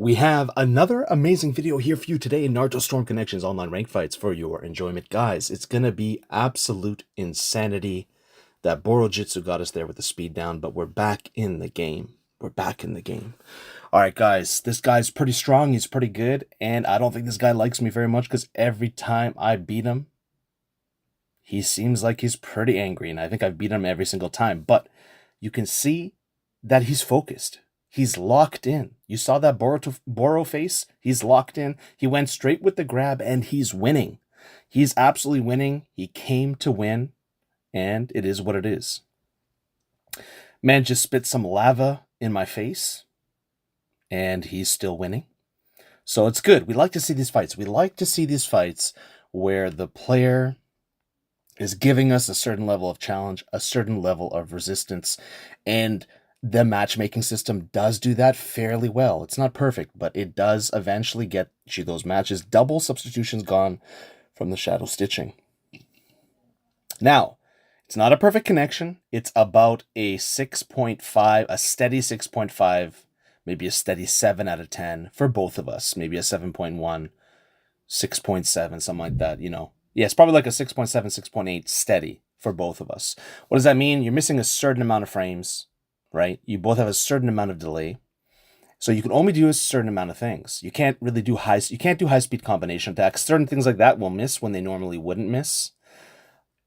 We have another amazing video here for you today in Naruto Storm Connections online ranked fights for your enjoyment. Guys, it's going to be absolute insanity. That Boro Jitsu got us there with the speed down, but we're back in the game. We're back in the game. All right, guys, this guy's pretty strong. He's pretty good, and I don't think this guy likes me very much because every time I beat him, he seems like he's pretty angry, and I think I've beat him every single time. But you can see that he's focused. He's locked in. You saw that Boro face? He's locked in. He went straight with the grab, and he's winning. He's absolutely winning. He came to win, and it is what it is. Man just spit some lava in my face, and he's still winning. So it's good. We like to see these fights. We like to see these fights where the player is giving us a certain level of challenge, a certain level of resistance, and the matchmaking system does do that fairly well. It's not perfect, but it does eventually get you those matches. Double substitutions gone from the shadow stitching. Now, it's not a perfect connection. It's about a 6.5, a steady 6.5, maybe a steady 7 out of 10 for both of us. Maybe a 7.1, 6.7, something like that, you know. Yeah, it's probably like a 6.7, 6.8 steady for both of us. What does that mean? You're missing a certain amount of frames, right? You both have a certain amount of delay. So you can only do a certain amount of things. You can't really do high speed combination attacks. Certain things like that will miss when they normally wouldn't miss.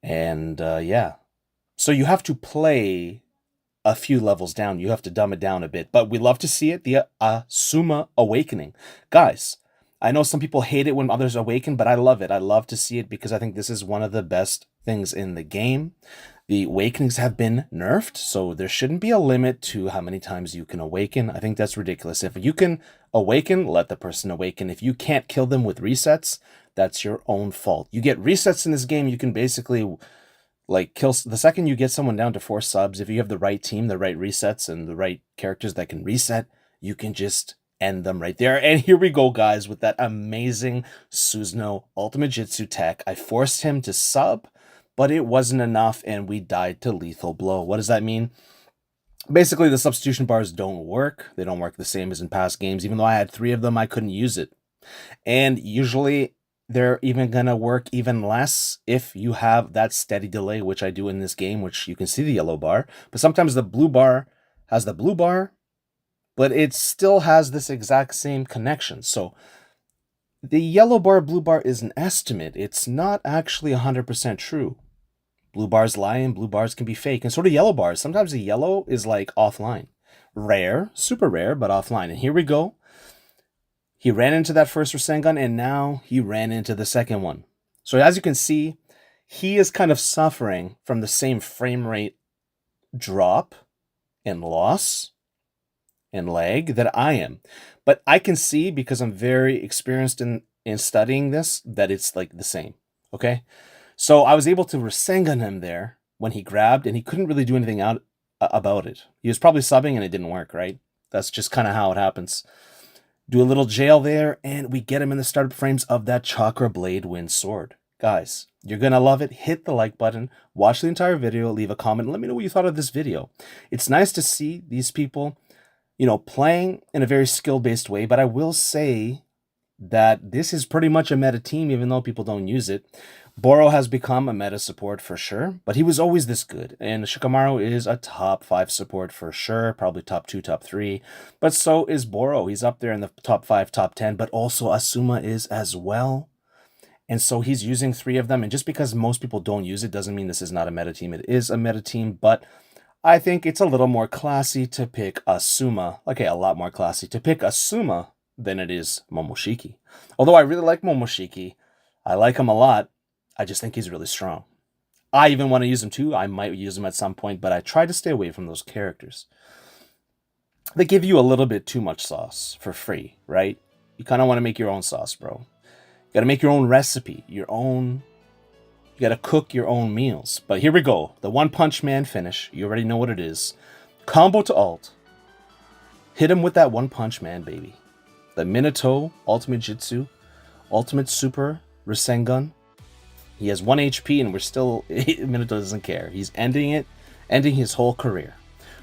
And yeah. So you have to play a few levels down. You have to dumb it down a bit. But we love to see it, the Asuma Awakening. Guys, I know some people hate it when others awaken, but I love it. I love to see it because I think this is one of the best things in the game. The awakenings have been nerfed, so there shouldn't be a limit to how many times you can awaken. I think that's ridiculous. If you can awaken, let the person awaken. If you can't kill them with resets, that's your own fault. You get resets in this game, you can basically like kill the second you get someone down to 4 subs. If you have the right team, the right resets, and the right characters that can reset, you can just end them right there. And here we go, guys, with that amazing Susanoo Ultimate Jitsu tech. I forced him to sub, but it wasn't enough, and we died to lethal blow. What does that mean? Basically, the substitution bars don't work. They don't work the same as in past games. Even though I had 3 of them, I couldn't use it. And usually, they're even going to work even less if you have that steady delay, which I do in this game, which you can see the yellow bar. But sometimes the blue bar has the blue bar, but it still has this exact same connection. So the yellow bar, blue bar is an estimate. It's not actually 100% true. Blue bars lie and blue bars can be fake. And so do yellow bars. Sometimes the yellow is like offline. Rare, super rare, but offline. And here we go. He ran into that first Rasengan, and now he ran into the second one. So as you can see, he is kind of suffering from the same frame rate drop and loss and lag that I am. But I can see, because I'm very experienced in studying this, that it's like the same. Okay? So I was able to Rasengan him there when he grabbed, and he couldn't really do anything about it. He was probably subbing and it didn't work, right? That's just kind of how it happens. Do a little jail there, and we get him in the startup frames of that Chakra Blade Wind Sword. Guys, you're going to love it. Hit the like button, watch the entire video, leave a comment, and let me know what you thought of this video. It's nice to see these people, you know, playing in a very skill-based way, but I will say that this is pretty much a meta team, even though people don't use it. Boro has become a meta support for sure, but he was always this good. And Shikamaru is a top 5 support for sure, probably top 2, top 3. But so is Boro. He's up there in the top 5, top 10, but also Asuma is as well. And so he's using 3 of them. And just because most people don't use it doesn't mean this is not a meta team. It is a meta team, but I think it's a little more classy to pick Asuma. Okay, a lot more classy to pick Asuma than it is Momoshiki. Although I really like Momoshiki. I like him a lot. I just think he's really strong. I even want to use him too. I might use him at some point, but I try to stay away from those characters. They give you a little bit too much sauce for free, right? You kind of want to make your own sauce, bro. You got to make your own recipe, your own... You got to cook your own meals. But here we go. The One Punch Man finish. You already know what it is. Combo to ult. Hit him with that One Punch Man, baby. The Minato Ultimate Jitsu. Ultimate Super Rasengan. He has 1 HP and we're still... Minato doesn't care. He's ending it. Ending his whole career.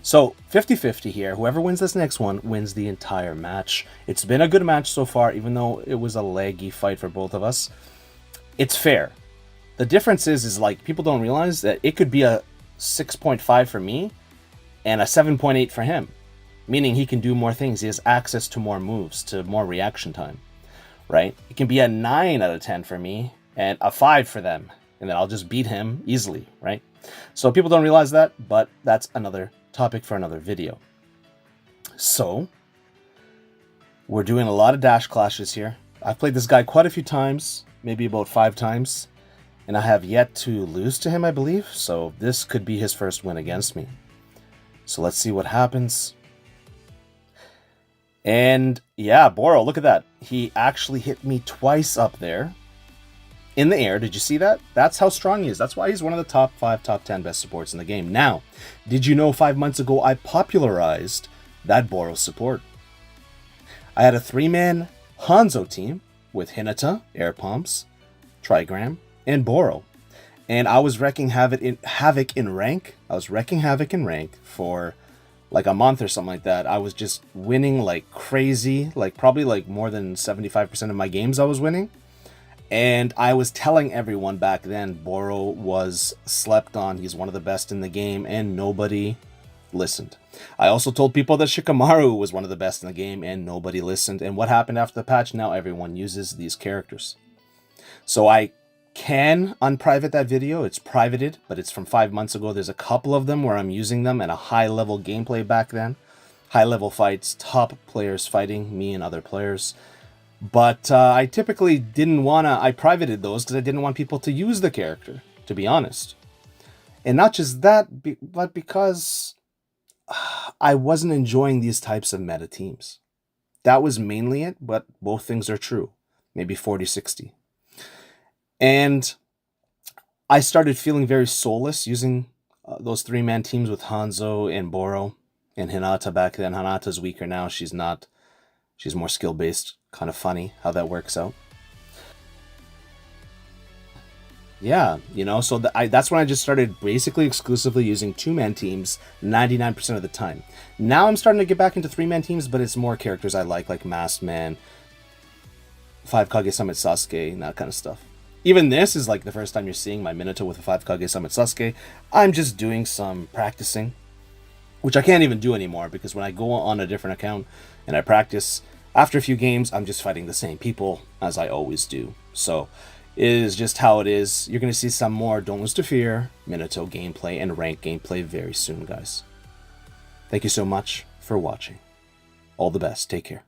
So 50-50 here. Whoever wins this next one wins the entire match. It's been a good match so far, even though it was a laggy fight for both of us. It's fair. The difference is like people don't realize that it could be a 6.5 for me and a 7.8 for him, meaning he can do more things. He has access to more moves, to more reaction time, right? It can be a 9 out of 10 for me and a 5 for them, and then I'll just beat him easily, right? So people don't realize that, but that's another topic for another video. So we're doing a lot of dash clashes here. I've played this guy quite a few times, maybe about 5 times, and I have yet to lose to him, I believe. So this could be his first win against me. So let's see what happens. And yeah, Boro, look at that. He actually hit me twice up there in the air. Did you see that? That's how strong he is. That's why he's one of the top 5, top 10 best supports in the game. Now, did you know 5 months ago I popularized that Boro support? I had a 3-man Hanzo team with Hinata, Air Pumps, Trigram, and Boro. And I was wrecking havoc in rank. I was wrecking havoc in rank for like a month or something like that. I was just winning like crazy, like probably like more than 75% of my games I was winning. And I was telling everyone back then Boro was slept on. He's one of the best in the game, and nobody listened. I also told people that Shikamaru was one of the best in the game, and nobody listened. And what happened after the patch? Now everyone uses these characters. So I can unprivate that video. It's privated, but it's from 5 months ago. There's a couple of them where I'm using them in a high-level gameplay back then. High-level fights, top players fighting me and other players. But I typically didn't want to... I privated those because I didn't want people to use the character, to be honest. And not just that, but because I wasn't enjoying these types of meta teams. That was mainly it, but both things are true. Maybe 40-60. And I started feeling very soulless using those 3-man teams with Hanzo and Boro and Hinata back then. Hinata's weaker now. She's not. She's more skill-based. Kind of funny how that works out. Yeah, you know, so that's when I just started basically exclusively using 2-man teams 99% of the time. Now I'm starting to get back into 3-man teams, but it's more characters I like Masked Man, 5 Kage Summit Sasuke, and that kind of stuff. Even this is like the first time you're seeing my Minato with a 5 Kage Summit Sasuke. I'm just doing some practicing, which I can't even do anymore because when I go on a different account and I practice, after a few games, I'm just fighting the same people as I always do. So it is just how it is. You're going to see some more Don't Lose to Fear, Minato gameplay, and rank gameplay very soon, guys. Thank you so much for watching. All the best. Take care.